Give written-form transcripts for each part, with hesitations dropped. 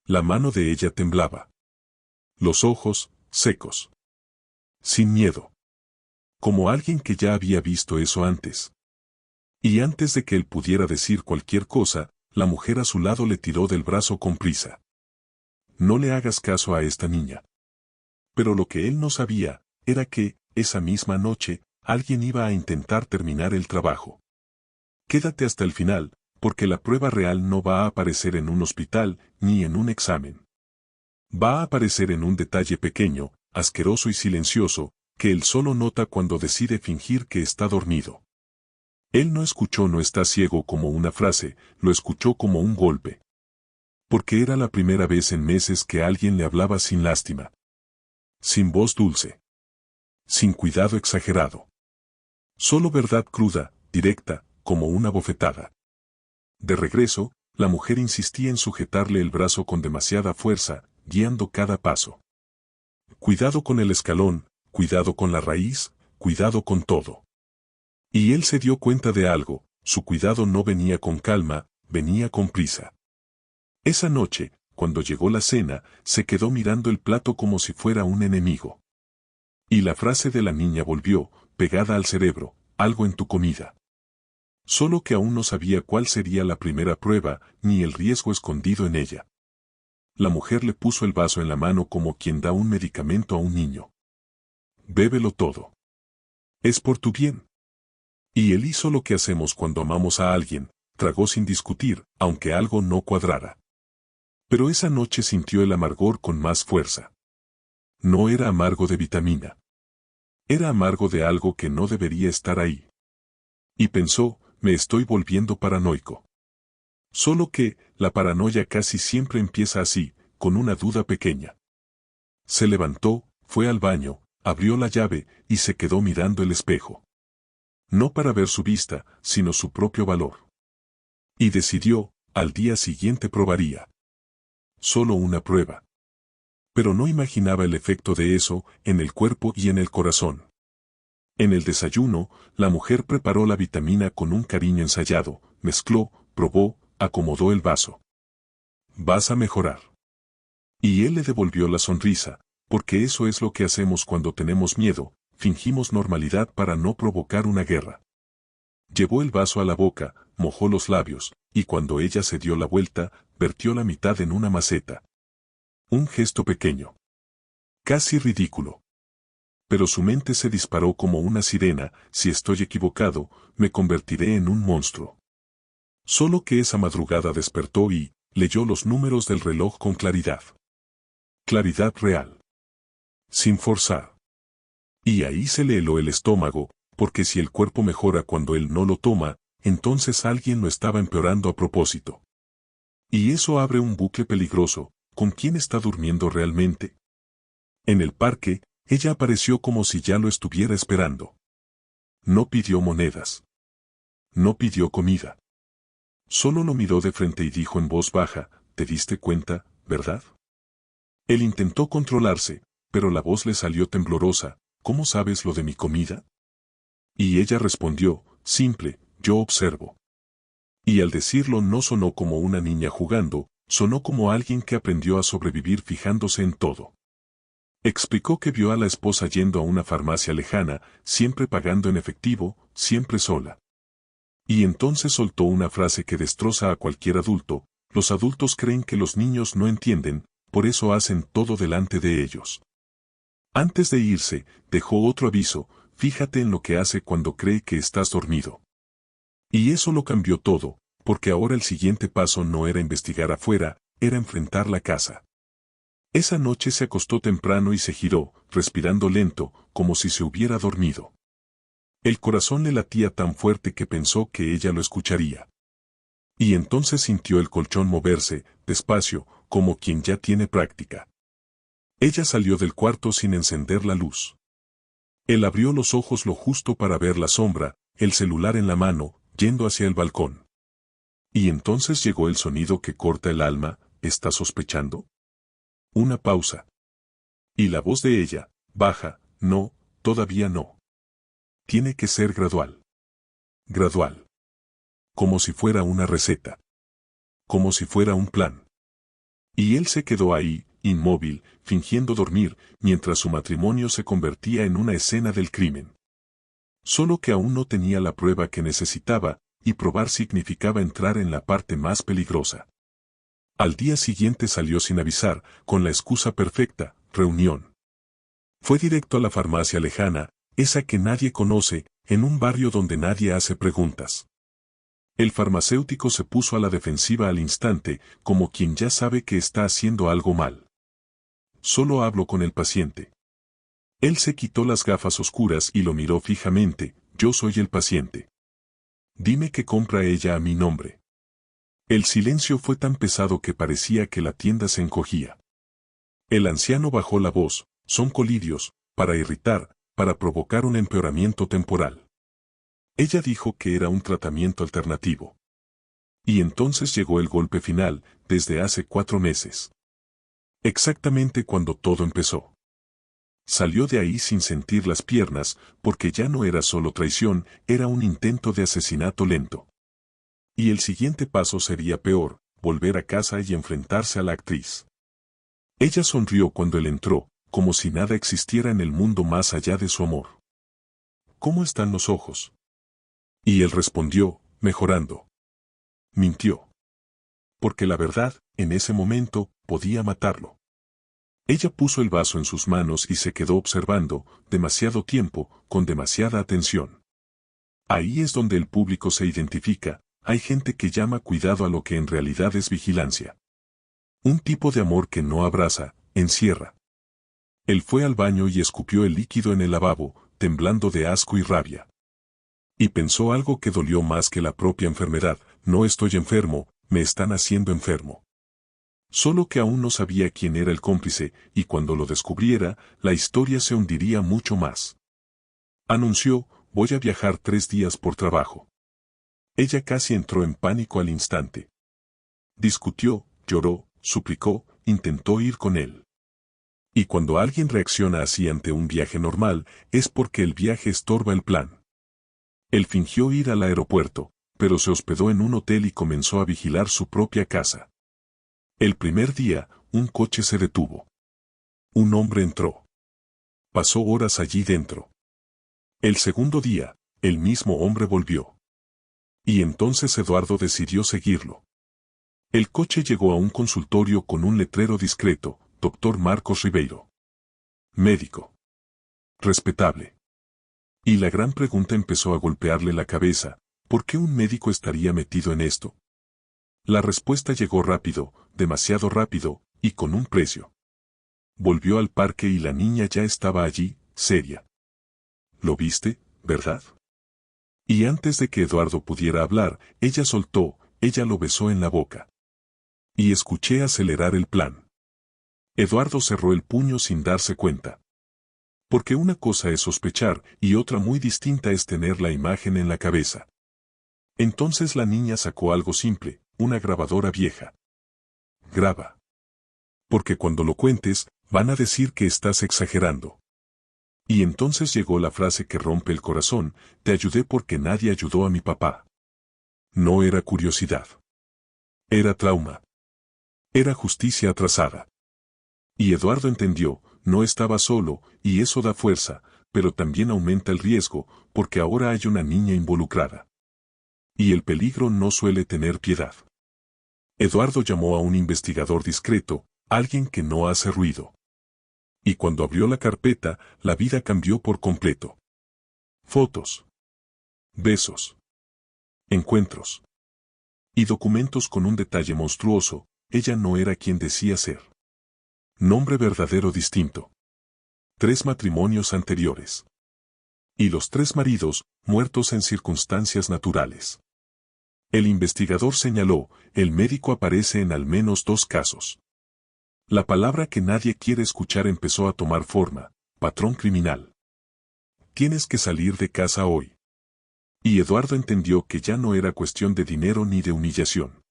La mano de ella temblaba. Los ojos, secos. Sin miedo. Como alguien que ya había visto eso antes. Y antes de que él pudiera decir cualquier cosa, la mujer a su lado le tiró del brazo con prisa. No le hagas caso a esta niña. Pero lo que él no sabía, era que, esa misma noche, alguien iba a intentar terminar el trabajo. Quédate hasta el final, porque la prueba real no va a aparecer en un hospital, ni en un examen. Va a aparecer en un detalle pequeño, asqueroso y silencioso, que él solo nota cuando decide fingir que está dormido. Él no escuchó "no está ciego" como una frase, lo escuchó como un golpe. Porque era la primera vez en meses que alguien le hablaba sin lástima. Sin voz dulce. Sin cuidado exagerado. Solo verdad cruda, directa, como una bofetada. De regreso, la mujer insistía en sujetarle el brazo con demasiada fuerza, guiando cada paso. Cuidado con el escalón, cuidado con la raíz, cuidado con todo. Y él se dio cuenta de algo, su cuidado no venía con calma, venía con prisa. Esa noche, cuando llegó la cena, se quedó mirando el plato como si fuera un enemigo. Y la frase de la niña volvió, pegada al cerebro: algo en tu comida. Solo que aún no sabía cuál sería la primera prueba, ni el riesgo escondido en ella. La mujer le puso el vaso en la mano como quien da un medicamento a un niño. Bébelo todo. Es por tu bien. Y él hizo lo que hacemos cuando amamos a alguien, tragó sin discutir, aunque algo no cuadrara. Pero esa noche sintió el amargor con más fuerza. No era amargo de vitamina. Era amargo de algo que no debería estar ahí. Y pensó, me estoy volviendo paranoico. Solo que, la paranoia casi siempre empieza así, con una duda pequeña. Se levantó, fue al baño, abrió la llave, y se quedó mirando el espejo. No para ver su vista, sino su propio valor. Y decidió, al día siguiente probaría. Solo una prueba. Pero no imaginaba el efecto de eso, en el cuerpo y en el corazón. En el desayuno, la mujer preparó la vitamina con un cariño ensayado, mezcló, probó, acomodó el vaso. Vas a mejorar. Y él le devolvió la sonrisa, porque eso es lo que hacemos cuando tenemos miedo, fingimos normalidad para no provocar una guerra. Llevó el vaso a la boca, mojó los labios, y cuando ella se dio la vuelta, vertió la mitad en una maceta. Un gesto pequeño. Casi ridículo. Pero su mente se disparó como una sirena: si estoy equivocado, me convertiré en un monstruo. Solo que esa madrugada despertó y leyó los números del reloj con claridad. Claridad real. Sin forzar. Y ahí se le heló el estómago, porque si el cuerpo mejora cuando él no lo toma, entonces alguien lo estaba empeorando a propósito. Y eso abre un bucle peligroso: ¿con quién está durmiendo realmente? En el parque, ella apareció como si ya lo estuviera esperando. No pidió monedas. No pidió comida. Solo lo miró de frente y dijo en voz baja: ¿te diste cuenta, verdad? Él intentó controlarse, pero la voz le salió temblorosa: ¿cómo sabes lo de mi comida? Y ella respondió, simple: yo observo. Y al decirlo no sonó como una niña jugando, sonó como alguien que aprendió a sobrevivir fijándose en todo. Explicó que vio a la esposa yendo a una farmacia lejana, siempre pagando en efectivo, siempre sola. Y entonces soltó una frase que destroza a cualquier adulto: los adultos creen que los niños no entienden, por eso hacen todo delante de ellos. Antes de irse, dejó otro aviso: fíjate en lo que hace cuando cree que estás dormido. Y eso lo cambió todo, porque ahora el siguiente paso no era investigar afuera, era enfrentar la casa. Esa noche se acostó temprano y se giró, respirando lento, como si se hubiera dormido. El corazón le latía tan fuerte que pensó que ella lo escucharía. Y entonces sintió el colchón moverse, despacio, como quien ya tiene práctica. Ella salió del cuarto sin encender la luz. Él abrió los ojos lo justo para ver la sombra, el celular en la mano, yendo hacia el balcón. Y entonces llegó el sonido que corta el alma: ¿está sospechando? Una pausa. Y la voz de ella, baja: no, todavía no. Tiene que ser gradual. Gradual. Como si fuera una receta. Como si fuera un plan. Y él se quedó ahí, inmóvil, fingiendo dormir, mientras su matrimonio se convertía en una escena del crimen. Solo que aún no tenía la prueba que necesitaba, y probar significaba entrar en la parte más peligrosa. Al día siguiente salió sin avisar, con la excusa perfecta, reunión. Fue directo a la farmacia lejana, esa que nadie conoce, en un barrio donde nadie hace preguntas. El farmacéutico se puso a la defensiva al instante, como quien ya sabe que está haciendo algo mal. Solo hablo con el paciente. Él se quitó las gafas oscuras y lo miró fijamente. Yo soy el paciente. Dime que compra ella a mi nombre. El silencio fue tan pesado que parecía que la tienda se encogía. El anciano bajó la voz. Son colirios, para irritar, para provocar un empeoramiento temporal. Ella dijo que era un tratamiento alternativo. Y entonces llegó el golpe final, desde hace 4 meses. Exactamente cuando todo empezó. Salió de ahí sin sentir las piernas, porque ya no era solo traición, era un intento de asesinato lento. Y el siguiente paso sería peor, volver a casa y enfrentarse a la actriz. Ella sonrió cuando él entró, como si nada existiera en el mundo más allá de su amor. ¿Cómo están los ojos? Y él respondió, mejorando. Mintió. Porque la verdad, en ese momento, podía matarlo. Ella puso el vaso en sus manos y se quedó observando, demasiado tiempo, con demasiada atención. Ahí es donde el público se identifica, hay gente que llama cuidado a lo que en realidad es vigilancia. Un tipo de amor que no abraza, encierra. Él fue al baño y escupió el líquido en el lavabo, temblando de asco y rabia. Y pensó algo que dolió más que la propia enfermedad, no estoy enfermo, me están haciendo enfermo. Solo que aún no sabía quién era el cómplice, y cuando lo descubriera, la historia se hundiría mucho más. Anunció, voy a viajar 3 días por trabajo. Ella casi entró en pánico al instante. Discutió, lloró, suplicó, intentó ir con él. Y cuando alguien reacciona así ante un viaje normal, es porque el viaje estorba el plan. Él fingió ir al aeropuerto, pero se hospedó en un hotel y comenzó a vigilar su propia casa. El primer día, un coche se detuvo. Un hombre entró. Pasó horas allí dentro. El segundo día, el mismo hombre volvió. Y entonces Eduardo decidió seguirlo. El coche llegó a un consultorio con un letrero discreto, Dr. Marcos Ribeiro. Médico. Respetable. Y la gran pregunta empezó a golpearle la cabeza, ¿por qué un médico estaría metido en esto? La respuesta llegó rápido, demasiado rápido, y con un precio. Volvió al parque y la niña ya estaba allí, seria. ¿Lo viste, verdad? Y antes de que Eduardo pudiera hablar, ella soltó, ella lo besó en la boca. Y escuché acelerar el plan. Eduardo cerró el puño sin darse cuenta. Porque una cosa es sospechar y otra muy distinta es tener la imagen en la cabeza. Entonces la niña sacó algo simple, una grabadora vieja. Graba. Porque cuando lo cuentes, van a decir que estás exagerando. Y entonces llegó la frase que rompe el corazón, te ayudé porque nadie ayudó a mi papá. No era curiosidad. Era trauma. Era justicia atrasada. Y Eduardo entendió, no estaba solo, y eso da fuerza, pero también aumenta el riesgo, porque ahora hay una niña involucrada. Y el peligro no suele tener piedad. Eduardo llamó a un investigador discreto, alguien que no hace ruido. Y cuando abrió la carpeta, la vida cambió por completo. Fotos. Besos. Encuentros. Y documentos con un detalle monstruoso, ella no era quien decía ser. Nombre verdadero distinto. 3 matrimonios anteriores. Y los 3 maridos, muertos en circunstancias naturales. El investigador señaló, el médico aparece en al menos 2 casos. La palabra que nadie quiere escuchar empezó a tomar forma, patrón criminal. Tienes que salir de casa hoy. Y Eduardo entendió que ya no era cuestión de dinero ni de humillación.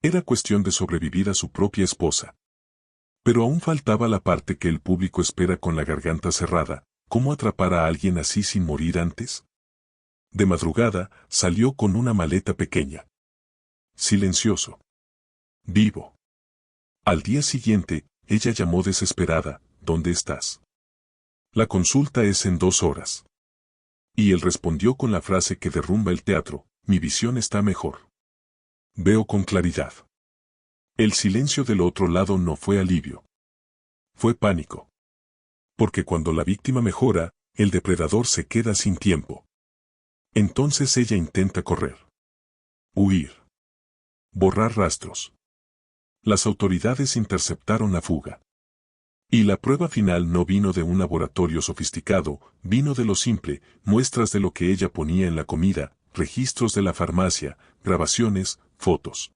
Era cuestión de sobrevivir a su propia esposa. Pero aún faltaba la parte que el público espera con la garganta cerrada, ¿cómo atrapar a alguien así sin morir antes? De madrugada, salió con una maleta pequeña. Silencioso. Vivo. Al día siguiente, ella llamó desesperada, ¿dónde estás? La consulta es en 2 horas. Y él respondió con la frase que derrumba el teatro, mi visión está mejor. Veo con claridad. El silencio del otro lado no fue alivio. Fue pánico. Porque cuando la víctima mejora, el depredador se queda sin tiempo. Entonces ella intenta correr. Huir. Borrar rastros. Las autoridades interceptaron la fuga. Y la prueba final no vino de un laboratorio sofisticado, vino de lo simple, muestras de lo que ella ponía en la comida, registros de la farmacia, grabaciones, fotos.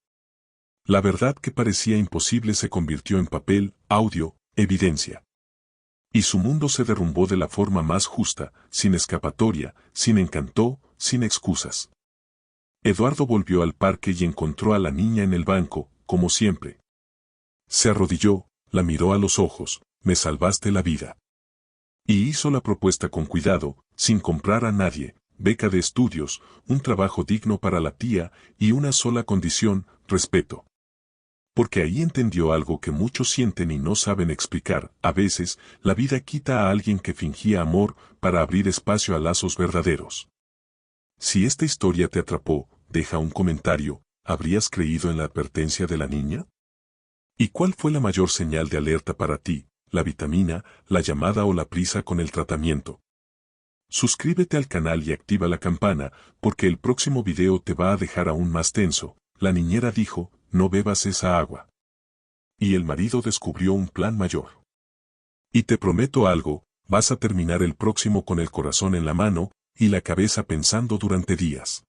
La verdad que parecía imposible se convirtió en papel, audio, evidencia. Y su mundo se derrumbó de la forma más justa, sin escapatoria, sin encanto, sin excusas. Eduardo volvió al parque y encontró a la niña en el banco, como siempre. Se arrodilló, la miró a los ojos, me salvaste la vida. Y hizo la propuesta con cuidado, sin comprar a nadie, beca de estudios, un trabajo digno para la tía y una sola condición, respeto. Porque ahí entendió algo que muchos sienten y no saben explicar, a veces, la vida quita a alguien que fingía amor para abrir espacio a lazos verdaderos. Si esta historia te atrapó, deja un comentario, ¿habrías creído en la advertencia de la niña? ¿Y cuál fue la mayor señal de alerta para ti, la vitamina, la llamada o la prisa con el tratamiento? Suscríbete al canal y activa la campana, porque el próximo video te va a dejar aún más tenso. La niñera dijo, no bebas esa agua. Y el marido descubrió un plan mayor. Y te prometo algo, vas a terminar el próximo con el corazón en la mano, y la cabeza pensando durante días.